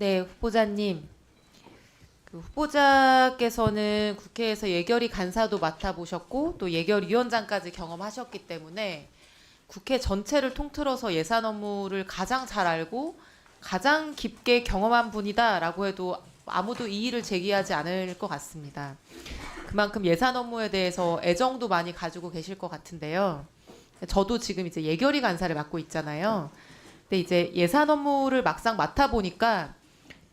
네, 후보자님. 후보자께서는 국회에서 예결위 간사도 맡아보셨고 또 예결위원장까지 경험하셨기 때문에 국회 전체를 통틀어서 예산 업무를 가장 잘 알고 가장 깊게 경험한 분이다라고 해도 아무도 이의를 제기하지 않을 것 같습니다. 그만큼 예산 업무에 대해서 애정도 많이 가지고 계실 것 같은데요. 저도 지금 이제 예결위 간사를 맡고 있잖아요. 근데 이제 예산 업무를 막상 맡아보니까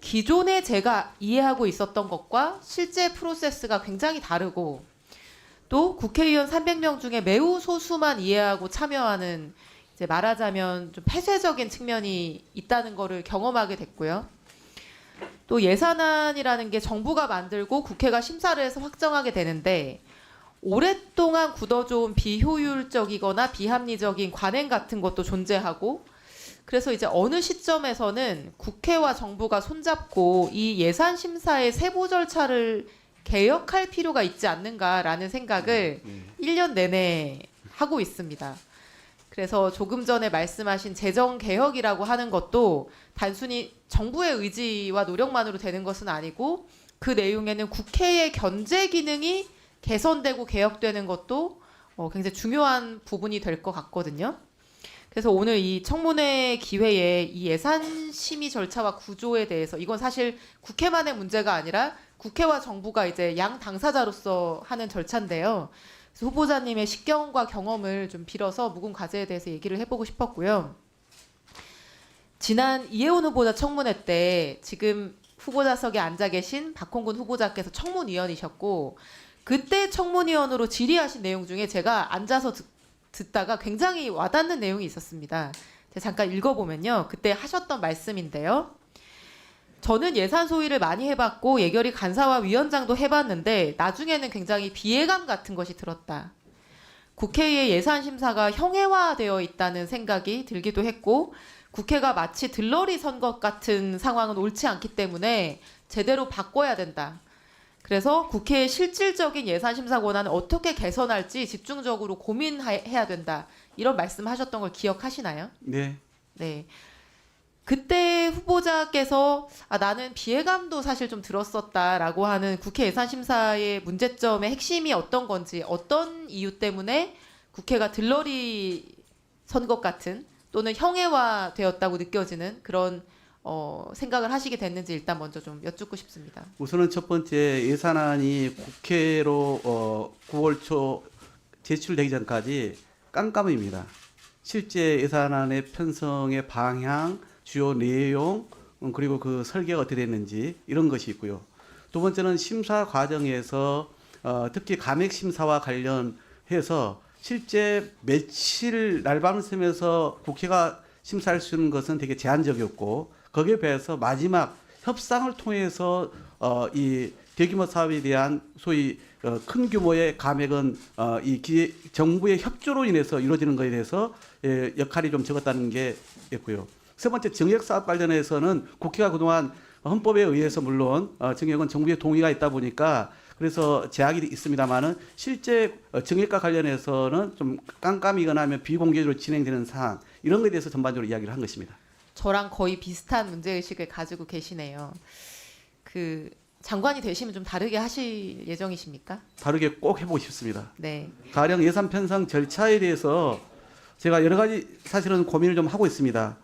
기존에 제가 이해하고 있었던 것과 실제 프로세스가 굉장히 다르고 또 국회의원 300명 중에 매우 소수만 이해하고 참여하는 이제 말하자면 좀 폐쇄적인 측면이 있다는 거를 경험하게 됐고요. 또 예산안이라는 게 정부가 만들고 국회가 심사를 해서 확정하게 되는데 오랫동안 굳어져온 비효율적이거나 비합리적인 관행 같은 것도 존재하고 그래서 이제 어느 시점에서는 국회와 정부가 손잡고 이 예산 심사의 세부 절차를 개혁할 필요가 있지 않는가라는 생각을 1년 내내 하고 있습니다. 그래서 조금 전에 말씀하신 재정 개혁이라고 하는 것도 단순히 정부의 의지와 노력만으로 되는 것은 아니고 그 내용에는 국회의 견제 기능이 개선되고 개혁되는 것도 굉장히 중요한 부분이 될 것 같거든요. 그래서 오늘 이 청문회 기회에 이 예산 심의 절차와 구조에 대해서 이건 사실 국회만의 문제가 아니라 국회와 정부가 이제 양 당사자로서 하는 절차인데요. 그래서 후보자님의 식견과 경험을 좀 빌어서 묵은 과제에 대해서 얘기를 해보고 싶었고요. 지난 이해운 후보자 청문회 때 지금 후보자석에 앉아 계신 박홍근 후보자께서 청문위원이셨고 그때 청문위원으로 질의하신 내용 중에 제가 앉아서 듣다가 굉장히 와닿는 내용이 있었습니다. 제가 잠깐 읽어보면요. 그때 하셨던 말씀인데요. 저는 예산 소위를 많이 해봤고 예결위 간사와 위원장도 해봤는데 나중에는 굉장히 비애감 같은 것이 들었다. 국회의 예산 심사가 형해화되어 있다는 생각이 들기도 했고 국회가 마치 들러리 선 것 같은 상황은 옳지 않기 때문에 제대로 바꿔야 된다. 그래서 국회의 실질적인 예산 심사 권한을 어떻게 개선할지 집중적으로 고민해야 된다. 이런 말씀하셨던 걸 기억하시나요? 네. 네. 그때 후보자께서 나는 비애감도 사실 좀 들었었다라고 하는 국회 예산 심사의 문제점의 핵심이 어떤 건지 어떤 이유 때문에 국회가 들러리 선 것 같은 또는 형해화되었다고 느껴지는 그런 생각을 하시게 됐는지 일단 먼저 좀 여쭙고 싶습니다. 우선은 첫 번째 예산안이 국회로 9월 초 제출되기 전까지 깜깜입니다. 실제 예산안의 편성의 방향, 주요 내용, 그리고 그 설계가 어떻게 됐는지 이런 것이 있고요. 두 번째는 심사 과정에서 특히 감액 심사와 관련해서 실제 며칠 날밤을 새면서 국회가 심사할 수 있는 것은 되게 제한적이었고 거기에 비해서 마지막 협상을 통해서 이 대규모 사업에 대한 소위 큰 규모의 감액은 정부의 협조로 인해서 이루어지는 것에 대해서 역할이 좀 적었다는 게 있고요. 세 번째 정액 사업 관련해서는 국회가 그동안 헌법에 의해서 물론 정액은 정부의 동의가 있다 보니까 그래서 제약이 있습니다만은 실제 정액과 관련해서는 좀 깜깜이거나 하면 비공개적으로 진행되는 사안 이런 것에 대해서 전반적으로 이야기를 한 것입니다. 저랑 거의 비슷한 문제의식을 가지고 계시네요. 그 장관이 되시면 좀 다르게 하실 예정이십니까? 다르게 꼭 해보고 싶습니다. 네. 가령 예산 편성 절차에 대해서 제가 여러 가지 사실은 고민을 좀 하고 있습니다.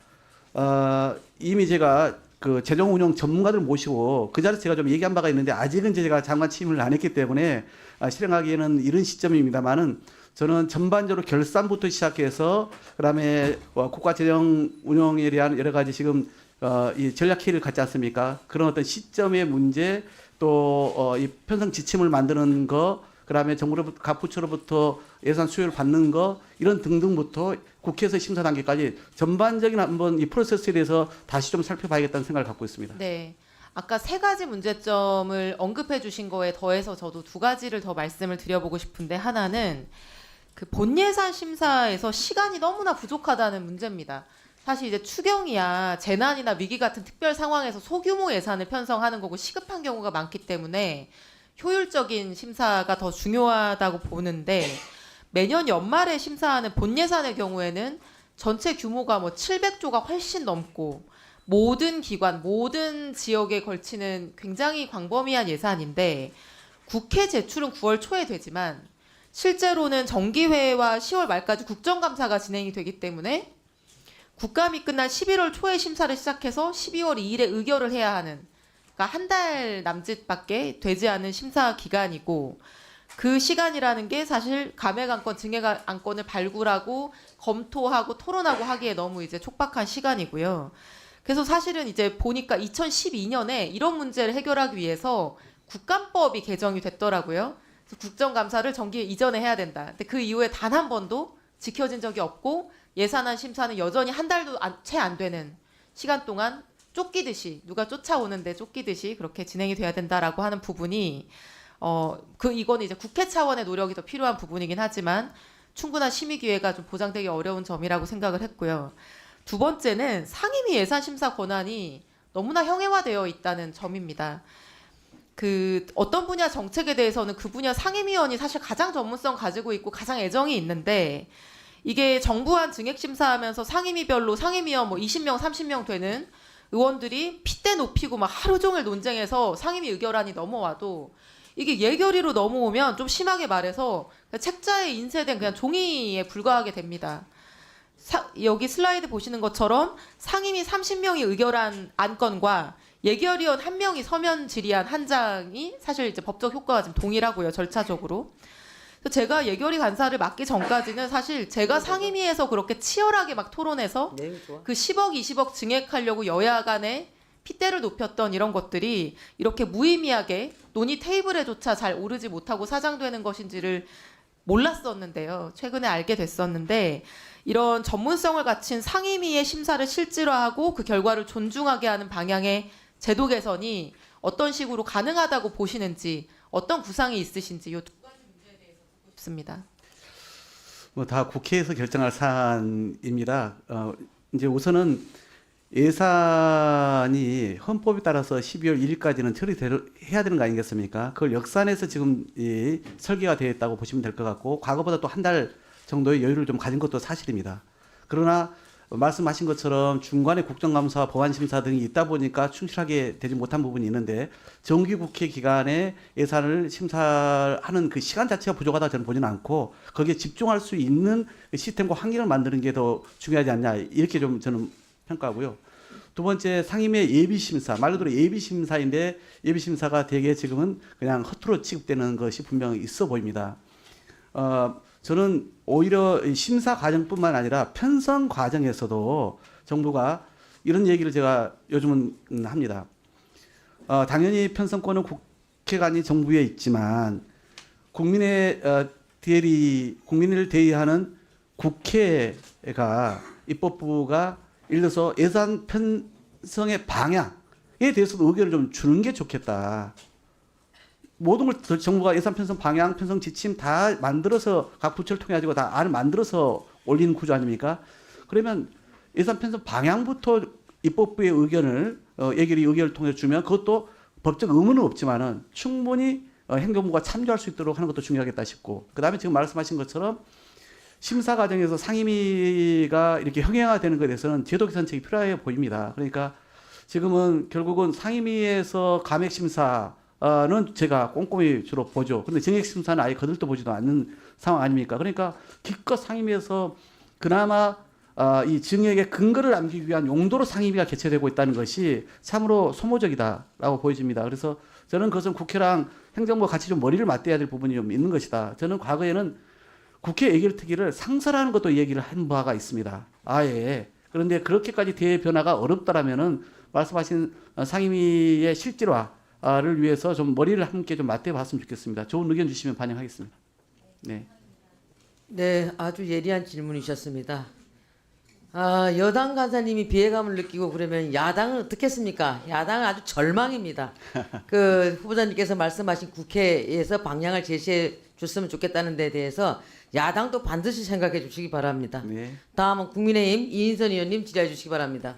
이미 제가 그 재정 운영 전문가들 모시고 그 자리에서 제가 좀 얘기한 바가 있는데 아직은 제가 장관 취임을 안 했기 때문에 실행하기에는 이른 시점입니다만은 저는 전반적으로 결산부터 시작해서 그다음에 국가 재정 운영에 대한 여러 가지 지금 이 전략회의를 갖지 않습니까? 그런 어떤 시점의 문제 또 이 편성 지침을 만드는 거 그다음에 정부로부터 각 부처로부터 예산 수요를 받는 거 이런 등등부터 국회에서 심사 단계까지 전반적인 한번 이 프로세스에 대해서 다시 좀 살펴봐야겠다는 생각을 갖고 있습니다. 네. 아까 세 가지 문제점을 언급해 주신 거에 더해서 저도 두 가지를 더 말씀을 드려보고 싶은데 하나는 그 본예산 심사에서 시간이 너무나 부족하다는 문제입니다. 사실 이제 추경이야 재난이나 위기 같은 특별 상황에서 소규모 예산을 편성하는 거고 시급한 경우가 많기 때문에 효율적인 심사가 더 중요하다고 보는데 매년 연말에 심사하는 본 예산의 경우에는 전체 규모가 뭐 700조가 훨씬 넘고 모든 기관, 모든 지역에 걸치는 굉장히 광범위한 예산인데 국회 제출은 9월 초에 되지만 실제로는 정기회와 10월 말까지 국정감사가 진행이 되기 때문에 국감이 끝난 11월 초에 심사를 시작해서 12월 2일에 의결을 해야 하는, 그러니까 한 달 남짓밖에 되지 않은 심사 기간이고, 그 시간이라는 게 사실 감액안건, 증액안건을 발굴하고 검토하고 토론하고 하기에 너무 이제 촉박한 시간이고요. 그래서 사실은 이제 보니까 2012년에 이런 문제를 해결하기 위해서 국감법이 개정이 됐더라고요. 그래서 국정감사를 정기 이전에 해야 된다. 근데 그 이후에 단 한 번도 지켜진 적이 없고 예산안 심사는 여전히 한 달도 채 안 되는 시간 동안 쫓기듯이, 누가 쫓아오는데 쫓기듯이 그렇게 진행이 돼야 된다라고 하는 부분이 이거는 이제 국회 차원의 노력이 더 필요한 부분이긴 하지만 충분한 심의 기회가 좀 보장되기 어려운 점이라고 생각을 했고요. 두 번째는 상임위 예산 심사 권한이 너무나 형해화되어 있다는 점입니다. 그 어떤 분야 정책에 대해서는 그 분야 상임위원이 사실 가장 전문성 가지고 있고 가장 애정이 있는데, 이게 정부안 증액 심사하면서 상임위별로 상임위원 뭐 20명, 30명 되는 의원들이 핏대 높이고 막 하루 종일 논쟁해서 상임위 의결안이 넘어와도 이게 예결위로 넘어오면 좀 심하게 말해서 책자에 인쇄된 그냥 종이에 불과하게 됩니다. 여기 슬라이드 보시는 것처럼 상임위 30명이 의결한 안건과 예결위원 1명이 서면 질의한 한 장이 사실 이제 법적 효과가 좀 동일하고요, 절차적으로. 그래서 제가 예결위 간사를 맡기 전까지는 사실 제가 상임위에서 그렇게 치열하게 막 토론해서 그 10억, 20억 증액하려고 여야 간에 핏대를 높였던 이런 것들이 이렇게 무의미하게 논의 테이블에조차 잘 오르지 못하고 사장되는 것인지를 몰랐었는데요. 최근에 알게 됐었는데, 이런 전문성을 갖춘 상임위의 심사를 실질화하고 그 결과를 존중하게 하는 방향의 제도 개선이 어떤 식으로 가능하다고 보시는지, 어떤 구상이 있으신지 이 두 가지 문제에 대해서 듣고 싶습니다. 뭐 다 국회에서 결정할 사안입니다. 이제 우선은 예산이 헌법에 따라서 12월 1일까지는 처리해야 되는 거 아니겠습니까? 그걸 역산해서 지금 설계가 되어 있다고 보시면 될 것 같고, 과거보다 또 한 달 정도의 여유를 좀 가진 것도 사실입니다. 그러나 말씀하신 것처럼 중간에 국정감사와 법안심사 등이 있다 보니까 충실하게 되지 못한 부분이 있는데, 정기국회 기간에 예산을 심사하는 그 시간 자체가 부족하다 저는 보지는 않고, 거기에 집중할 수 있는 시스템과 환경을 만드는 게 더 중요하지 않냐, 이렇게 좀 저는 평가하고요. 두 번째, 상임위의 예비심사, 말 그대로 예비심사인데 예비심사가 대개 지금은 그냥 허투루 취급되는 것이 분명히 있어 보입니다. 저는 오히려 심사 과정뿐만 아니라 편성 과정에서도 정부가 이런 얘기를 제가 요즘은 합니다. 당연히 편성권은 국회가 아닌 정부에 있지만 국민의 국민을 대의하는 국회가, 입법부가 예를 들어서 예산 편성의 방향에 대해서도 의견을 좀 주는 게 좋겠다. 모든 걸 정부가 예산 편성 방향, 편성 지침 다 만들어서 각 부처를 통해 가지고 다 안을 만들어서 올리는 구조 아닙니까? 그러면 예산 편성 방향부터 입법부의 의견을 예결위 의견을 통해 주면 그것도 법적 의무는 없지만은 충분히 행정부가 참조할 수 있도록 하는 것도 중요하겠다 싶고, 그다음에 지금 말씀하신 것처럼 심사 과정에서 상임위가 이렇게 형해화되는 것에 대해서는 제도 개선책이 필요해 보입니다. 그러니까 지금은 결국은 상임위에서 감액 심사는 제가 꼼꼼히 주로 보죠. 그런데 정액 심사는 아예 거들떠 보지도 않는 상황 아닙니까? 그러니까 기껏 상임위에서 그나마 이 증액의 근거를 남기기 위한 용도로 상임위가 개최되고 있다는 것이 참으로 소모적이다라고 보여집니다. 그래서 저는 그것은 국회랑 행정부가 같이 좀 머리를 맞대야 될 부분이 좀 있는 것이다. 저는 과거에는 국회 예결특위를 상설하는 것도 얘기를 한 바가 있습니다. 아예. 그런데 그렇게까지 대변화가 어렵다라면은 말씀하신 상임위의 실질화를 위해서 좀 머리를 함께 좀 맞대 봤으면 좋겠습니다. 좋은 의견 주시면 반영하겠습니다. 네. 네, 아주 예리한 질문이셨습니다. 여당 간사님이 비애감을 느끼고 그러면 야당은 어떻겠습니까? 야당은 아주 절망입니다. 그 후보자님께서 말씀하신 국회에서 방향을 제시해 줬으면 좋겠다는 데 대해서 야당도 반드시 생각해 주시기 바랍니다. 네. 다음은 국민의힘 이인선 의원님 질의해 주시기 바랍니다.